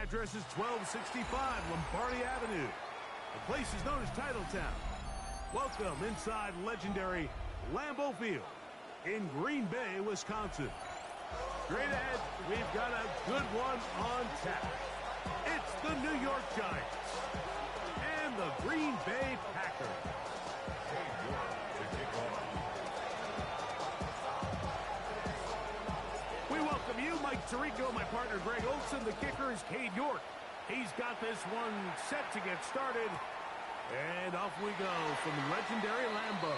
address is 1265 Lombardi Avenue. The place is known as Titletown. Welcome inside legendary Lambeau Field in Green Bay, Wisconsin. Straight ahead, we've got a good one on tap. It's the New York Giants and the Green Bay Packers. We welcome you, Mike Tirico, my partner Greg Olson. The kicker is Cade York. He's got this one set to get started. And off we go from legendary Lambeau.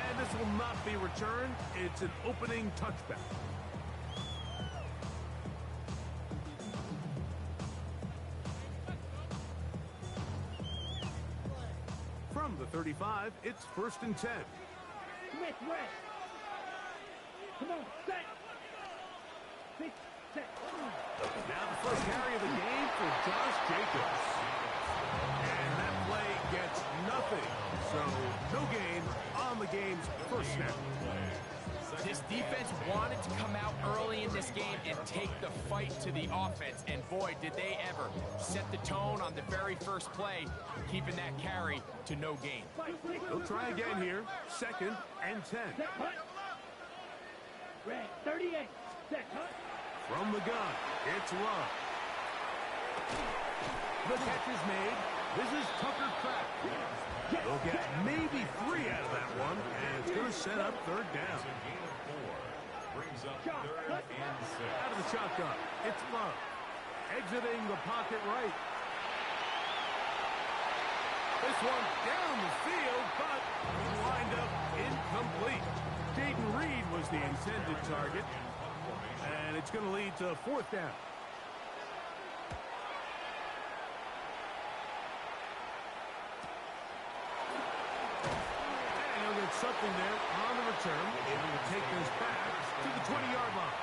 And this will not be returned. It's an opening touchback. From the 35, it's 1st and 10. Smith, red. Come on, set. Now the first carry of the game for Josh Jacobs. And that play gets nothing. So no gain on the game's first snap. This defense wanted to come out early in this game and take the fight to the offense. And boy, did they ever set the tone on the very first play, keeping that carry to no gain. They'll try again here. 2nd and 10. Red, 38. Set, cut. From the gun, it's Love. The catch is made. This is Tucker Kraft. They'll get maybe 3 out of that one, and it's going to set up 3rd down. Out of the shotgun, it's Love. Exiting the pocket right. This one down the field, but lined up incomplete. Jaden Reed was the intended target. And it's going to lead to 4th down. And he'll get something there on the return. Able to take this back to the 20-yard line.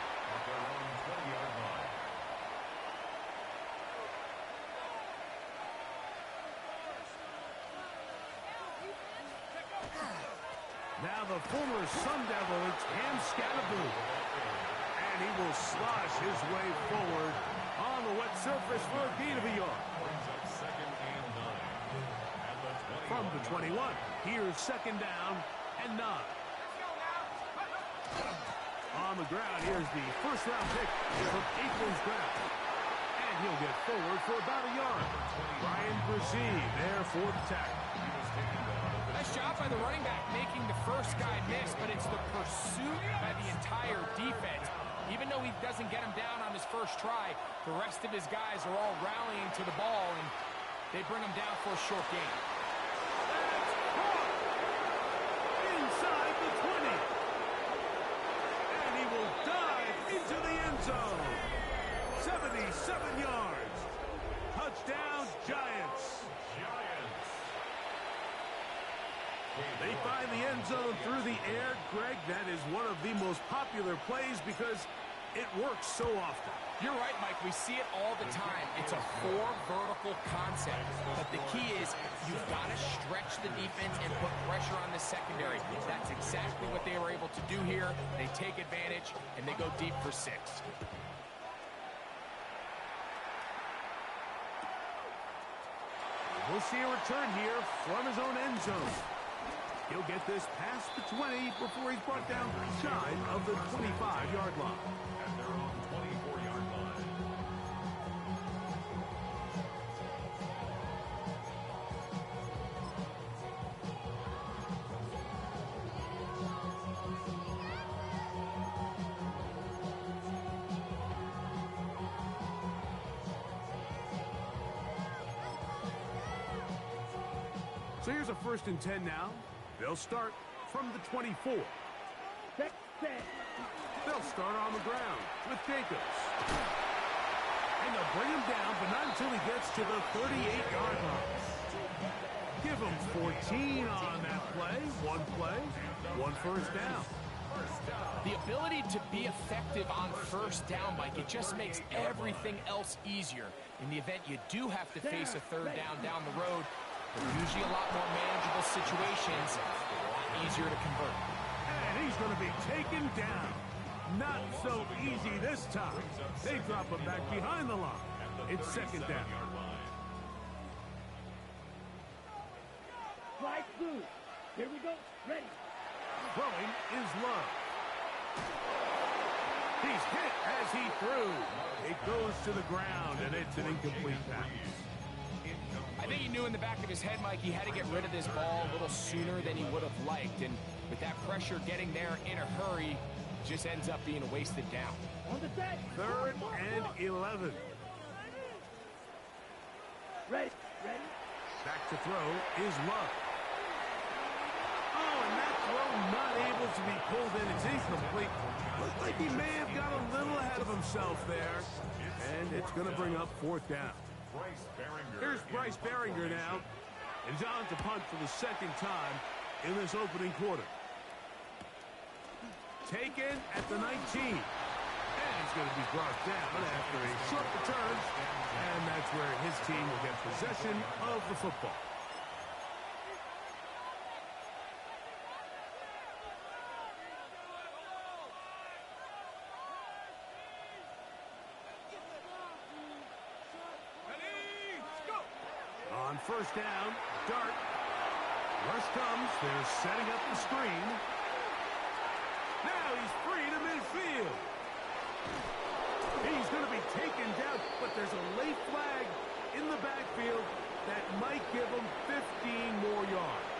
Now the former Sun Devil, it's Cam Scatterboom. And he will slosh his way forward on the wet surface for a gain of a yard. From the 21, here's 2nd down and 9. On the ground, here's the first-round pick from Aikman's draft. And he'll get forward for about a yard. Ryan Brzee there for the tackle. Nice job by the running back making the first guy miss, but it's the pursuit by the entire defense. Even though he doesn't get him down on his first try, the rest of his guys are all rallying to the ball, and they bring him down for a short gain. That's caught inside the 20. And he will dive into the end zone. 77 yards. Touchdown, Giants. They find the end zone through the air. Greg, that is one of the most popular plays because it works so often. You're right, Mike. We see it all the time. It's a 4 vertical concept. But the key is you've got to stretch the defense and put pressure on the secondary. That's exactly what they were able to do here. They take advantage, and they go deep for 6. We'll see a return here from his own end zone. He'll get this past the 20 before he's brought down shy of the 25-yard line. At their own 24-yard line. So here's a 1st and 10 now. They'll start from the 24. They'll start on the ground with Jacobs. And they'll bring him down, but not until he gets to the 38-yard line. Give him 14 on that play. 1 first down. The ability to be effective on first down, Mike, it just makes everything else easier. In the event you do have to face a 3rd down the road, they're usually a lot more manageable situations, a lot easier to convert. And he's going to be taken down. Not so easy this time. They drop him back behind the line. It's second down. Strike two. Here we go. Ready. Throwing is Love. He's hit as he threw. It goes to the ground, and it's an incomplete pass. I think he knew in the back of his head, Mike, he had to get rid of this ball a little sooner than he would have liked. And with that pressure getting there in a hurry, just ends up being a wasted down. On the set. 3rd and 11. Ready. Ready. Back to throw is Love. Oh, and that throw not able to be pulled in. It's incomplete. Looks like he may have got a little ahead of himself there. And it's going to bring up 4th down. Here's Bryce Behringer now. And he's on to punt for the 2nd time in this opening quarter. Taken at the 19. And he's going to be brought down after a short return. And that's where his team will get possession of the football. On 1st down, Dart. Rush comes. They're setting up the screen. Now he's free to midfield. He's going to be taken down, but there's a late flag in the backfield that might give him 15 more yards.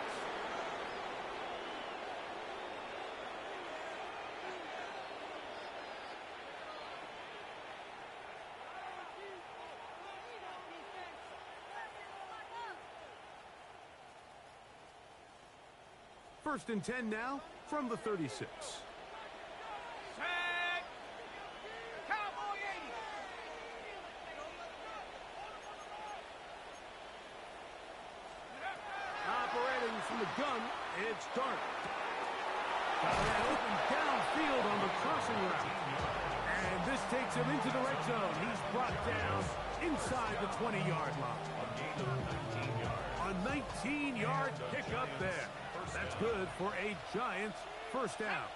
First and 10 now from the 36. Operating from the gun, it's Dart. Got that open downfield on the crossing route. And this takes him into the red zone. He's brought down inside the 20-yard line. A 19-yard pickup there. That's good for a Giants 1st down.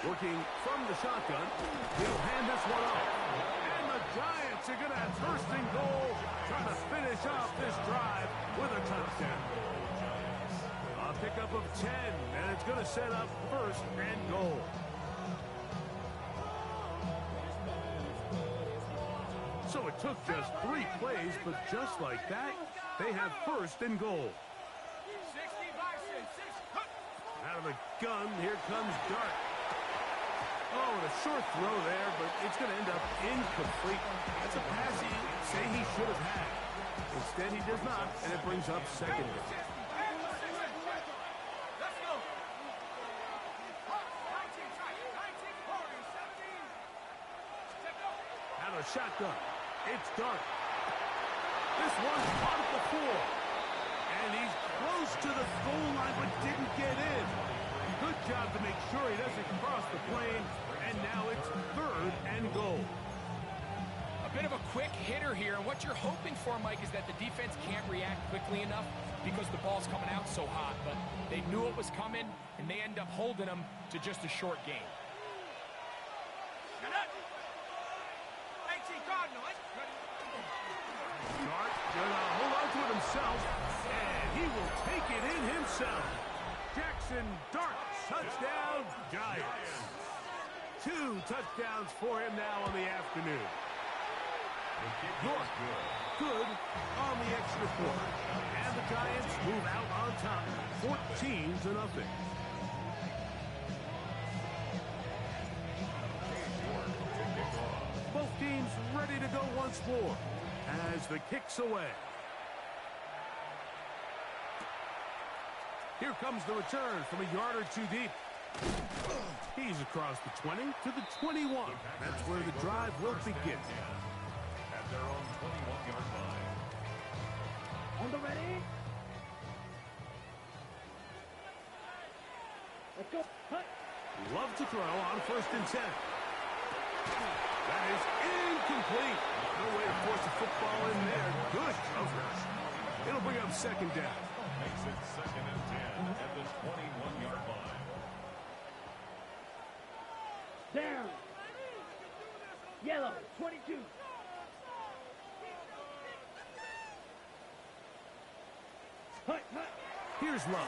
Working from the shotgun, he'll hand this one off. And the Giants are going to have 1st and goal, trying to finish off this drive with a touchdown. A pickup of 10, and it's going to set up 1st and goal. So it took just 3 plays, but just like that, they have 1st and goal. Out of the gun, here comes Dart. Oh, and a short throw there, but it's going to end up incomplete. That's a pass he say he should have had. Instead, he does not, and it brings up 2nd down. Out of shotgun. It's Dart. This one's caught at the 4. And he's close to the goal line, but didn't get in. Good job to make sure he doesn't cross the plane. And now it's 3rd and goal. A bit of a quick hitter here. And what you're hoping for, Mike, is that the defense can't react quickly enough because the ball's coming out so hot. But they knew it was coming, and they end up holding them to just a short gain. Dart gonna hold on to it himself, and he will take it in himself. Jackson Dart, touchdown, Giants. 2 touchdowns for him now on the afternoon. York, good on the extra point. And the Giants move out on top, 14-0. Both teams ready to go once more as the kick's away. Here comes the return from a yard or 2 deep. He's across the 20 to the 21. That's where the drive will begin. At their own 21-yard line. On the ready. Let's go. Hut. Love to throw on 1st and 10. That is incomplete. No way to force a football in there. Good coverage. It'll bring up 2nd down. Makes it 2nd and 10 at the 21-yard line. 22. Hut, hut. Here's Love.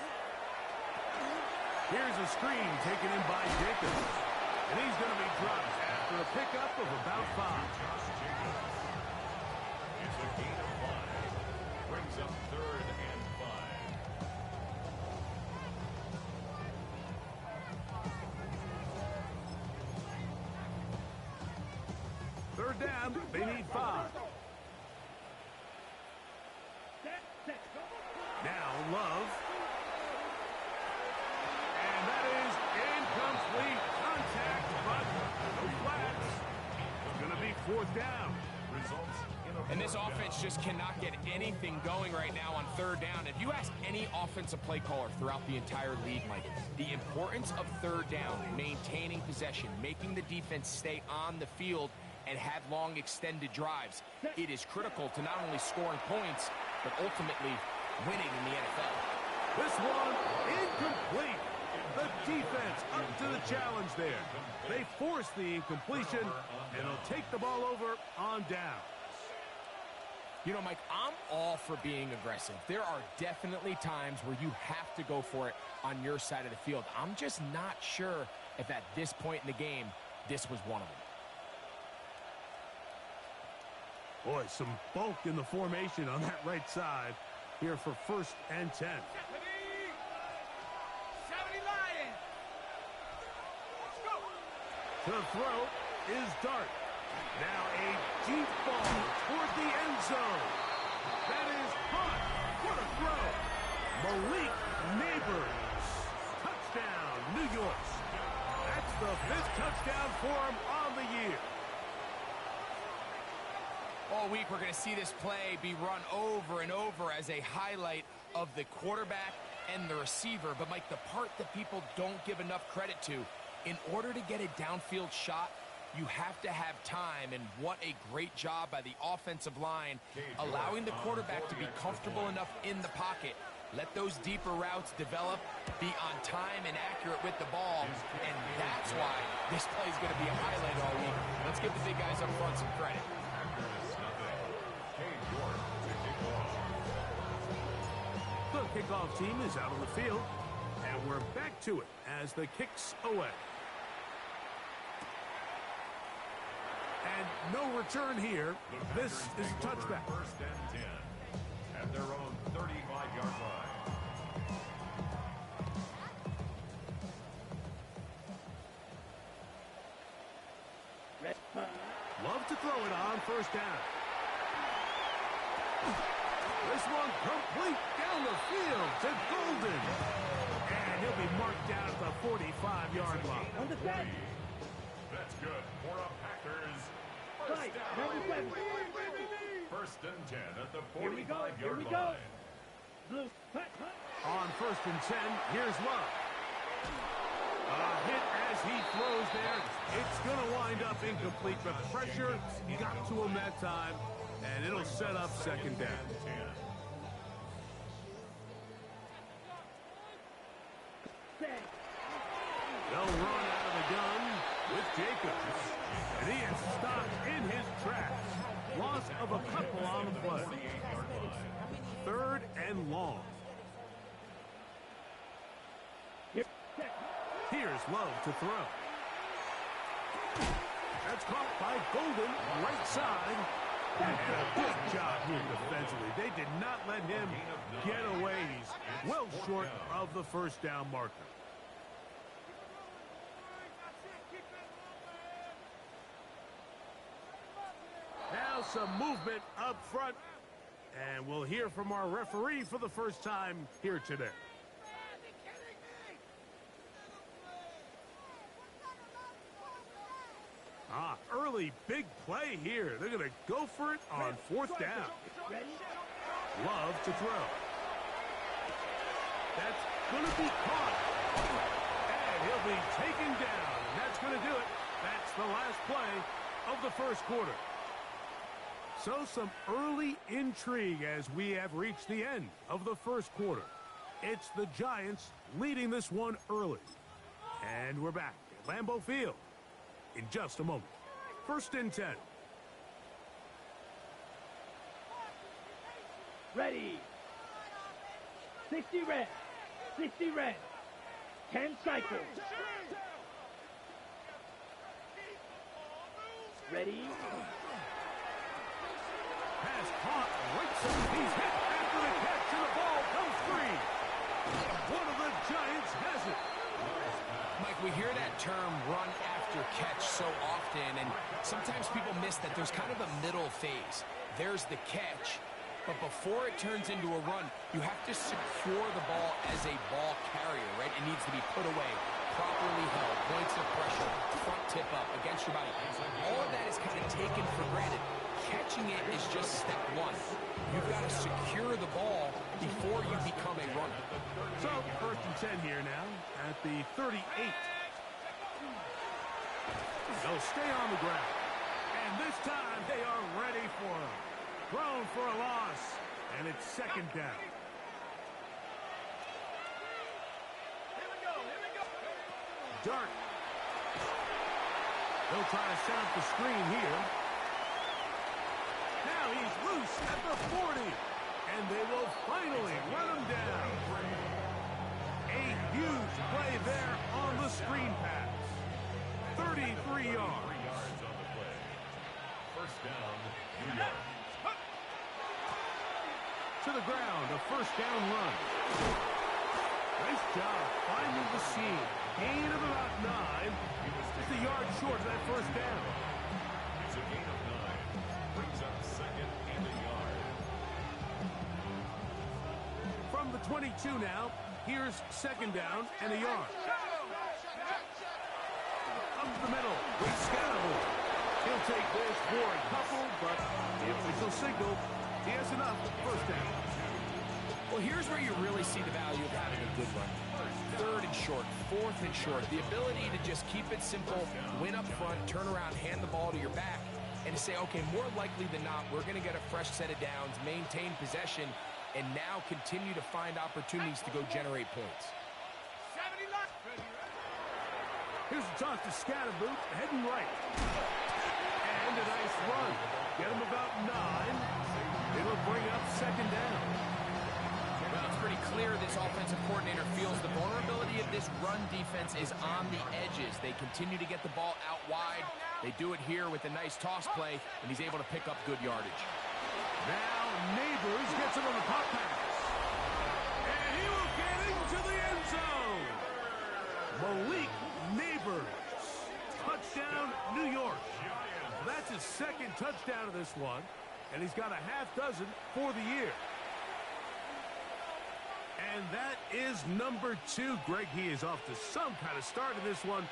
Here's a screen taken in by Jacobs. And he's going to be dropped after a pickup of about 5. It's a gain of 5. Brings up 3rd and 5. 3rd down, they need 5. Set. Now Love. And that is incomplete contact, but no flats. It's going to be 4th down. Results in a And this 4th offense down. just cannot get anything going right now on 3rd down. If you ask any offensive play caller throughout the entire league, Mike, the importance of 3rd down, maintaining possession, making the defense stay on the field, and have long extended drives, it is critical to not only scoring points, but ultimately winning in the NFL. This one incomplete. The defense up to the challenge there. They force the incompletion, and they'll take the ball over on down. You know, Mike, I'm all for being aggressive. There are definitely times where you have to go for it on your side of the field. I'm just not sure if at this point in the game, this was one of them. Boy, some bulk in the formation on that right side here for 1st and 10. To throw is Dart. Now a deep ball toward the end zone. That is caught. What a throw. Malik Neighbors. Touchdown, New York. That's the 5th touchdown for him on the year. All week, we're going to see this play be run over and over as a highlight of the quarterback and the receiver. But, Mike, the part that people don't give enough credit to, in order to get a downfield shot, you have to have time. And what a great job by the offensive line, allowing the quarterback to be comfortable enough in the pocket. Let those deeper routes develop, be on time and accurate with the ball. And that's why this play is going to be a highlight all week. Let's give the big guys up front some credit. The kickoff team is out on the field, and we're back to it as the kick's away. And no return here. This is a touchback. 1st and 10 at their own 35-yard line. Love to throw it on 1st down. This one complete down the field to Golden. And he'll be marked down at the 45-yard line. On the set. That's good for a Packers. Right, 97. 1st and 10 at the Here we go. 45-yard line. Blue. Hut. On 1st and 10, here's Love. A hit as he throws there. It's going to wind up incomplete, but pressure got to him that time, and it'll set up 2nd down. They'll run out of the gun with Jacobs, and he is stopped in his tracks. Loss of a couple on the play. 3rd and long. Here's Love to throw. That's caught by Golden, right side. And a good job here defensively. They did not let him get away. He's well short of the 1st down marker. Now some movement up front. And we'll hear from our referee for the first time here today. Early big play here. They're going to go for it on 4th down. Love to throw. That's going to be caught. And he'll be taken down. And that's going to do it. That's the last play of the 1st quarter. So some early intrigue as we have reached the end of the 1st quarter. It's the Giants leading this one early. And we're back at Lambeau Field in just a moment. 1st and 10. 60 red. 60 red. 10 cycles. Ready? Pass caught right side. He's hit after the catch, and the ball comes free. One of the Giants has it. Mike, we hear that term run after catch so often, and sometimes people miss that there's kind of a middle phase. There's the catch, but before it turns into a run, you have to secure the ball as a ball carrier, right? It needs to be put away, properly held, points of pressure, front tip up against your body. All of that is kind of taken for granted. Catching it is just step one. You've got to secure the ball before you become a runner. So, 1st and 10 here now at the 38. They'll stay on the ground. And this time they are ready for him. Thrown for a loss. And it's 2nd down. Dart. They'll try to set up the screen here. Now he's loose at the 40. And they will finally run him down. A huge play there on the screen pass. 33 yards. 3 yards on the play. 1st down, New York. To the ground, a 1st down run. Nice job finding the seam. Gain of about 9. Just a yard short of that 1st down. It's a gain of 9. Brings up 2nd and a yard. From the 22 now, here's 2nd down and a yard. Up the middle, with Scatterable. He'll take this for a couple, but the official signal, he has enough. 1st down. Well, here's where you really see the value of having a good run. 3rd and short, 4th and short. The ability to just keep it simple, win up front, turn around, hand the ball to your back, and to say, okay, more likely than not, we're going to get a fresh set of downs, maintain possession, and now continue to find opportunities to go generate points. Here's a toss to Scatterboot, heading right. And a nice run. Get him about 9. It'll bring up 2nd down. Well, it's pretty clear this offensive coordinator feels the vulnerability of this run defense is on the edges. They continue to get the ball out wide. They do it here with a nice toss play, and he's able to pick up good yardage. Now Neighbors gets it on the pop pass. And he will get into the end zone. Malik Neighbors. Touchdown, New York. That's his 2nd touchdown of this one, and he's got a half dozen for the year. And that is number 2. Greg, he is off to some kind of start in this one.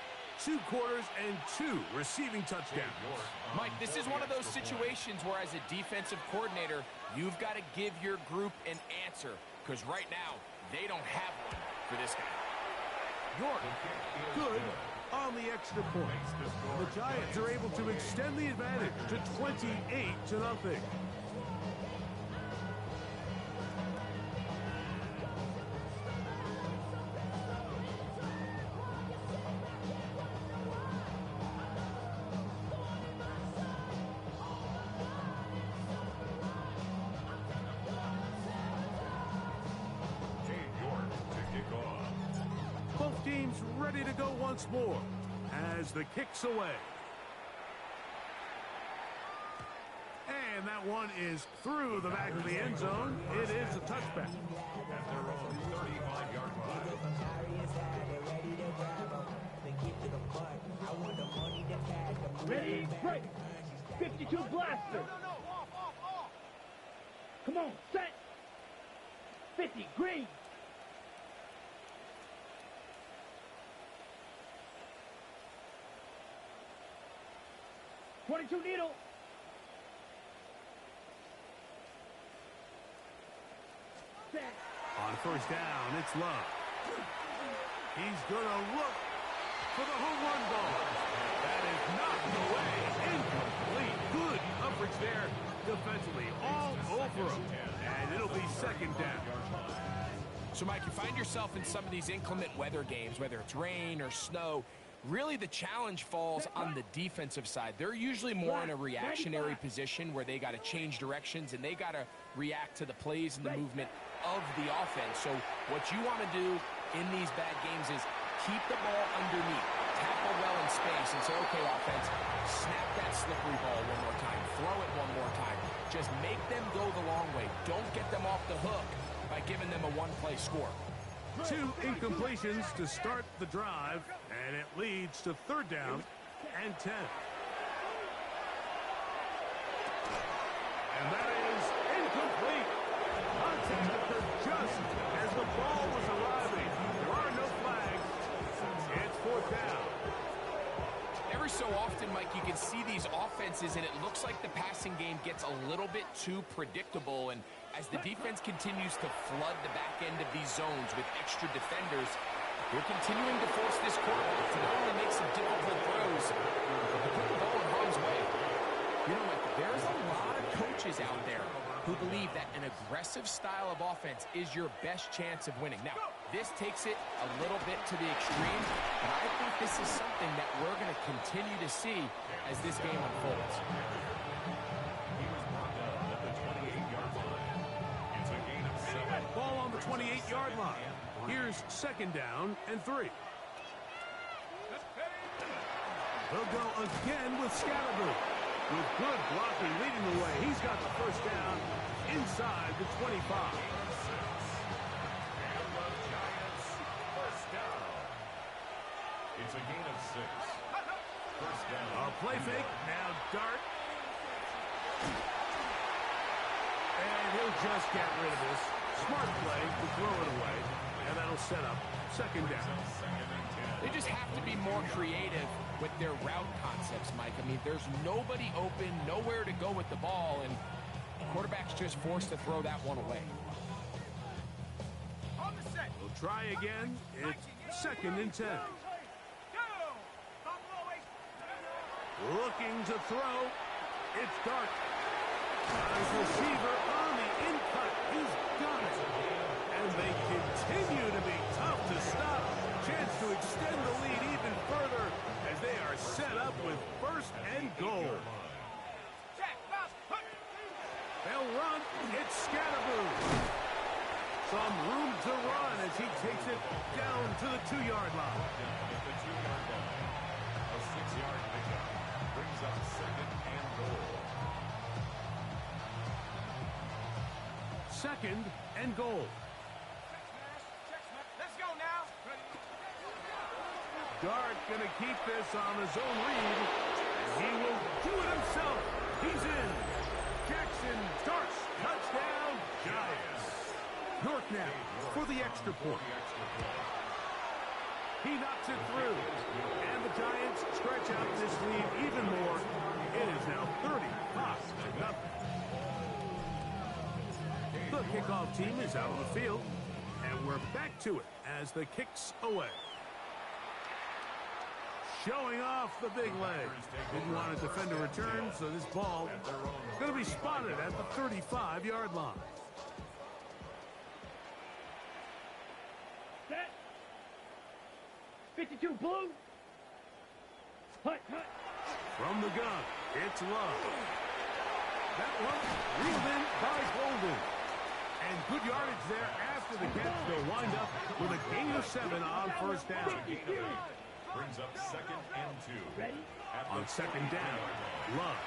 2 quarters and 2 receiving touchdowns. Mike, this is one of those situations where as a defensive coordinator, you've got to give your group an answer, because right now, they don't have one for this guy. York, good on the extra point. The Giants are able to extend the advantage to 28-0. Both teams ready to go once more as the kick's away. And that one is through the back of the end zone. It is a touchback. At their own 35-yard line. Ready, break. 52 blaster. Come on, set. 50, green. .22 needle. Set. On 1st down, it's Love. He's going to look for the home run ball. That is knocked away. Incomplete. Good coverage there defensively. All over him. And it'll be 2nd down. So, Mike, you find yourself in some of these inclement weather games, whether it's rain or snow. Really, the challenge falls on the defensive side. They're usually more in a reactionary position where they got to change directions and they got to react to the plays and the movement of the offense. So what you want to do in these bad games is keep the ball underneath, tackle well in space, and say, okay, offense, snap that slippery ball one more time, throw it one more time. Just make them go the long way. Don't get them off the hook by giving them a one-play score. 2 incompletions to start the drive, and it leads to 3rd down and 10. And that is incomplete. Contact occurred just as the ball was arriving. There are no flags. It's 4th down. Every so often, Mike, you can see these offenses, and it looks like the passing game gets a little bit too predictable. And as the defense continues to flood the back end of these zones with extra defenders, they're continuing to force this quarterback to not only make some difficult throws, but to put the ball in harm's way. You know, Mike, there's a lot of coaches out there who believe that an aggressive style of offense is your best chance of winning. Now, this takes it a little bit to the extreme, but I think this is something that we're going to continue to see as this game unfolds. He was brought down at the 28-yard line. It's a gain of 7. Ball on the 28-yard line. Here's 2nd down and 3. They'll go again with Scalaboo. With good blocking leading the way, he's got the 1st down inside the 25. And the Giants, 1st down. It's a gain of 6. 1st down. A play fake, now Dart. And he'll just get rid of this. Smart play to throw it away. And that'll set up 2nd down. 2nd and 10. They just have to be more creative with their route concepts, Mike. I mean, there's nobody open, nowhere to go with the ball, and the quarterback's just forced to throw that one away. We'll try again. It's 2nd and 10. Looking to throw. It's Dart. His receiver on the in-cut. He's got it. And they continue to be tough to stop. Chance to extend the lead even further as they are set up with 1st and goal. They'll run. It's Scalaboo. Some room to run as he takes it down to the 2-yard line. At the 2-yard line. A 6-yard pickup brings up 2nd and goal. 2nd and goal. Let's go now. Dart going to keep this on the zone read. And he will do it himself. He's in. Jackson Darts. Touchdown, Giants. York now for the extra point. He knocks it through. And the Giants stretch out this lead even more. It is now 35-0. The kickoff team is out on the field. And we're back to it as the kick's away. Showing off the big leg. Didn't want to defend a return, so this ball going to be spotted at the 35-yard line. Set. 52 blue. Hut. From the gun, it's Love. That one reeled in by Golden. And good yardage there after the catch. They'll wind up with a gain of 7 on 1st down. Brings up 2nd and 2. Ready? On 2nd down, Love.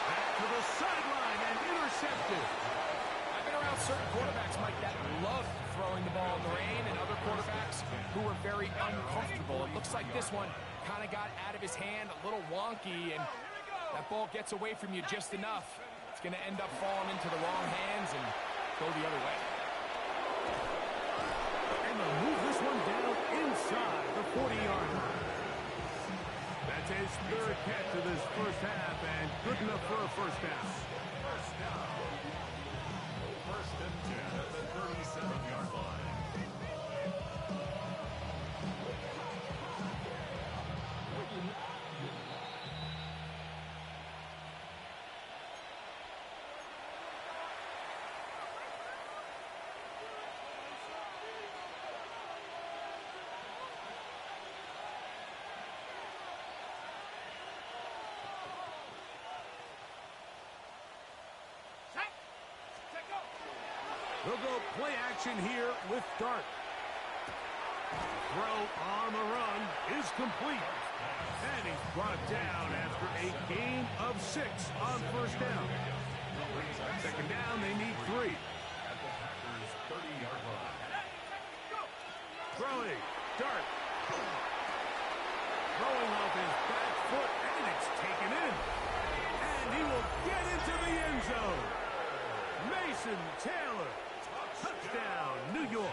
Back to the sideline and intercepted. I've been around certain quarterbacks, Mike, that love throwing the ball in the rain, and other quarterbacks who are very uncomfortable. It looks like this one kind of got out of his hand, a little wonky, and that ball gets away from you just enough. It's going to end up falling into the wrong hands and go the other way. And they'll move this one down inside the 40-yard line. That's his 3rd catch of this 1st half, and good enough for a 1st down. 1st down. 1st and 10 at the 37-yard line. Set, go. They'll go play action here with Dart. Throw on the run is complete. And he's brought down after a gain of 6 on first down. Second down, they need 3. At the Packers' 30-yard line. Throwing, Dart. Throwing off his back foot, and it's taken in. And he will get into the end zone. Mason Taylor. Touchdown, New York.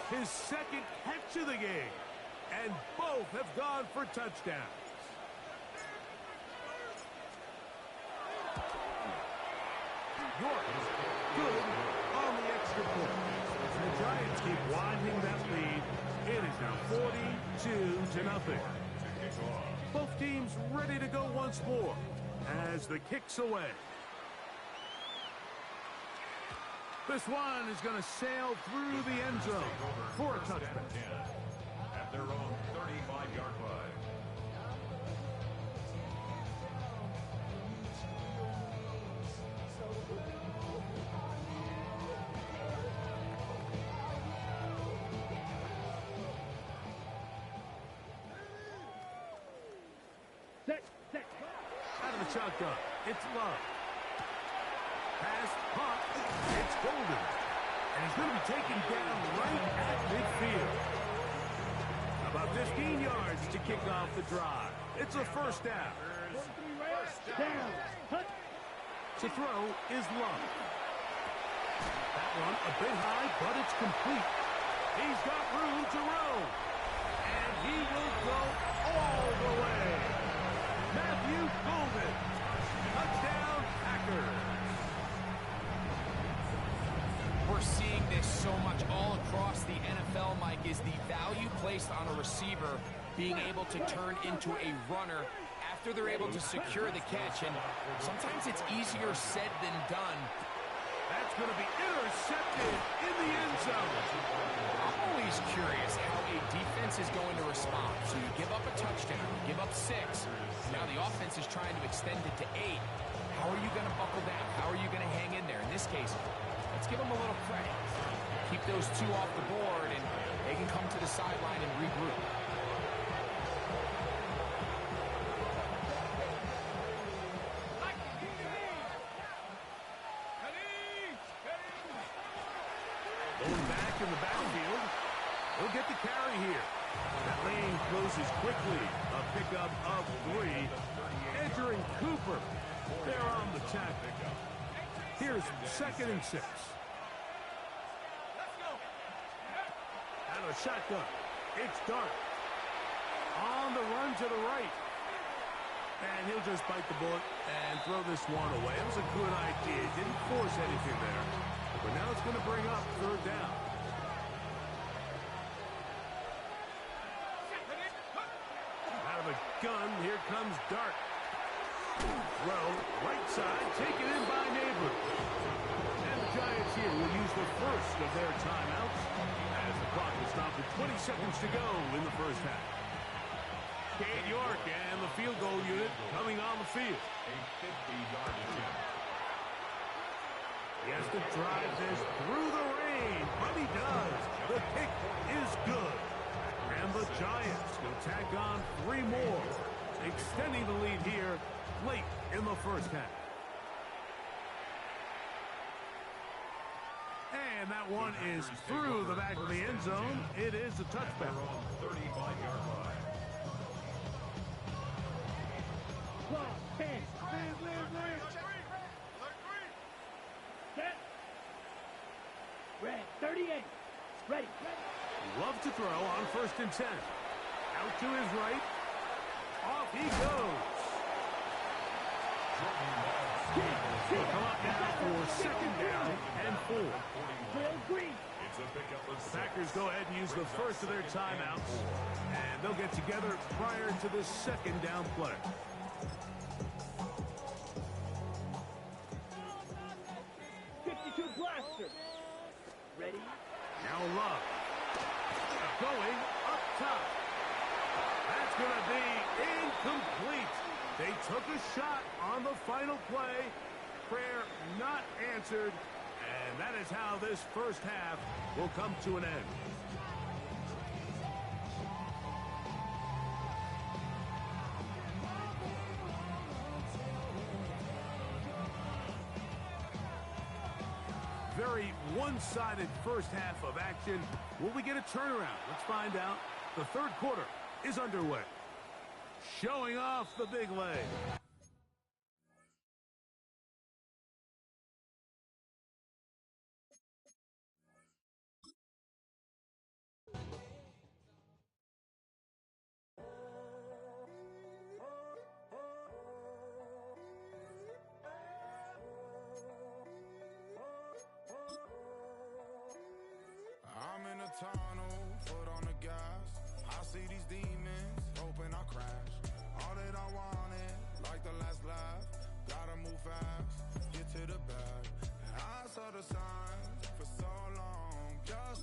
His second catch of the game. And both have gone for touchdowns. York good on the extra point. And the Giants keep winding that lead. It is now 42-0. Both teams ready to go once more as the kick's away. This one is going to sail through the end zone for a touchdown. At their own 35-yard line. Set. Out of the shotgun, it's Love. Pass, punt, it's Golden. And he's going to be taken down right at midfield. About 15 yards to kick off the drive. It's a first down. Down. Hunt. To throw is Love. That one a bit high, but it's complete. He's got room to roam. And he will go all the way. Matthew Golden. Touchdown, Packers. We're seeing this so much all across the NFL, Mike, is the value placed on a receiver being able to turn into a runner after they're able to secure the catch. And sometimes it's easier said than done. That's going to be intercepted in the end zone. I'm always curious how a defense is going to respond. So you give up a touchdown, you give up 6. Now the offense is trying to extend it to 8. How are you going to buckle down? How are you going to hang in there? In this case, let's give them a little credit. Keep those 2 off the board, and they can come to the sideline and regroup. Going back in the backfield. He'll get the carry here. That lane closes quickly. A pickup of 3. Edger and Cooper. They're on the tackle. Here's 2nd and 6. Out of the shotgun. It's Dart. On the run to the right. And he'll just bite the bullet and throw this one away. It was a good idea. Didn't force anything there. But now it's going to bring up 3rd down. Out of a gun, here comes Dart. Throw, right side, taken in by Neighbor. And the Giants here will use the first of their timeouts as the clock will stop with 20 seconds to go in the first half. Cade York and the field goal unit coming on the field. A 50-yard attempt. He has to drive this through the rain, but he does. The kick is good. And the Giants will tack on 3 more, extending the lead here late in the first half. And that one is through the back of the end zone. It is a touchback. 35-yard line. 10. Set. Red. 38. Ready. Love to throw on 1st and 10. Out to his right. Off he goes. He'll come up now for 2nd down and 4. It's a pickup of 6. Packers go ahead and use the first of their timeouts. And they'll get together prior to the 2nd down play. Ready? Now Love. Going up top. That's going to be incomplete. They took a shot on the final play. Prayer not answered. And that is how this first half will come to an end. Very one-sided first half of action. Will we get a turnaround? Let's find out. The third quarter is underway. Showing off the big leg. I'm in a tunnel, foot on the gas. I see these demons, hoping I crash. All that I wanted, like the last laugh. Gotta move fast, get to the bag. And I saw the signs for so long, just